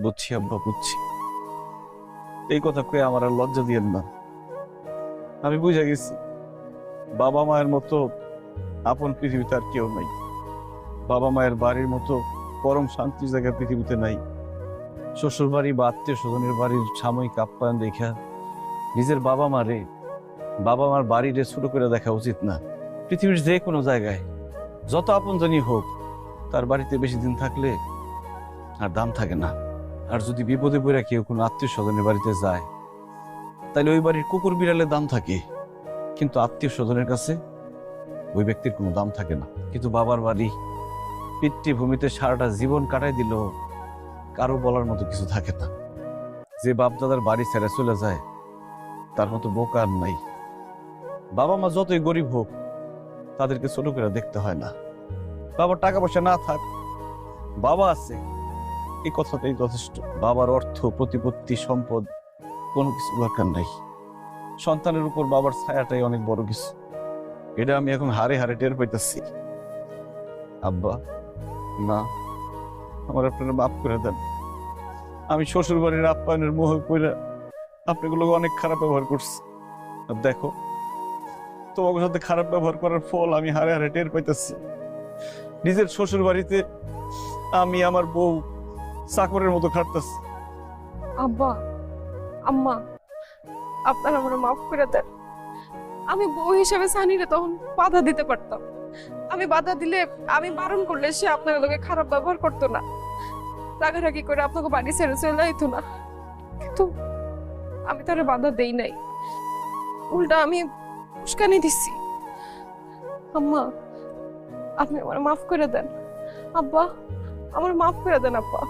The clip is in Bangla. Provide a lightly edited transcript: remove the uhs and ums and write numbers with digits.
বুঝছি আব্বা, বুঝছি। এই কথা কয়ে আমার আর লজ্জা দিয়েন না। আমি বুঝে গেছি বাবা মায়ের মতো আপন পৃথিবীতে আর কেউ নাই। বাবা মায়ের বাড়ির মতো পরম শান্তির জায়গা পৃথিবীতে নাই। শ্বশুর বাড়ি বা আত্মীয় স্বজনের বাড়ির সাময়িক আপ্যায়ন দেখা নিজের বাবা মারে, বাবা মার বাড়িরে ছোট করে দেখা উচিত না। পৃথিবীর যে কোনো জায়গায় যত আপনজনই হোক, তার বাড়িতে বেশি দিন থাকলে আর দাম থাকে না। আর যদি বিপদে পড়ে কেউ কোনো আত্মীয় স্বজনের বাড়িতে যায়, তাহলে ওই বাড়ির কুকুর বিড়ালের দাম থাকে, কিন্তু আত্মীয় স্বজনের কাছে ওই ব্যক্তির কোনো দাম থাকে না। কিন্তু বাবার বাড়ি, পিতৃভূমিতে সারাটা জীবন কাটাই দিল, কারো বলার মতো কিছু থাকে না। যে বাপ দাদার বাড়ি ছেড়ে চলে যায়, তার মতো বোকা আর নাই। বাবা মা যতই গরিব হোক, তাদেরকে ছোট করে দেখতে হয় না। বাবার টাকা পয়সা না থাক, বাবা আছে, এই কথাটাই যথেষ্ট। বাবার অর্থ, প্রতিপত্তি, সম্পদ কোনো কিছু দরকার নাই। সন্তানের উপর বাবার ছায়াটাই অনেক বড় কিছু। এটা আমি এখন হারে হারে টের পাইতেছি। আব্বা, না, আমার আপনারা মাফ করে দেন। আমি শ্বশুর বাড়ির আপ্যায়নের মোহে পড়ে আপনাগুলো অনেক খারাপ ব্যবহার করছি। আর দেখো, তোমার সাথে খারাপ ব্যবহার করার ফল আমি হারে হারে টের পাইতেছি। নিজের শ্বশুর বাড়িতে আমি আমার বউ চাকরের মতো খাটতেছি। আব্বা, আম্মা, আপনারা আমার মাফ করে দেন। আমি বউ হিসেবে সানিরে তখন বাধা দিতে পারতাম। আমি বাধা দিলে, আমি বারণ করলে সে আপনার লোকে খারাপ ব্যবহার করতো না, রাগারাগি করে আপনাকে বাড়ি ছেড়ে চলে যেত না। কিন্তু আমি তার বাধা দেই নাই, উল্টা আমি উস্কানি দিচ্ছি। আম্মা, আপনি আমার মাফ করে দেন। আব্বা, আমার মাফ করে দেন আব্বা।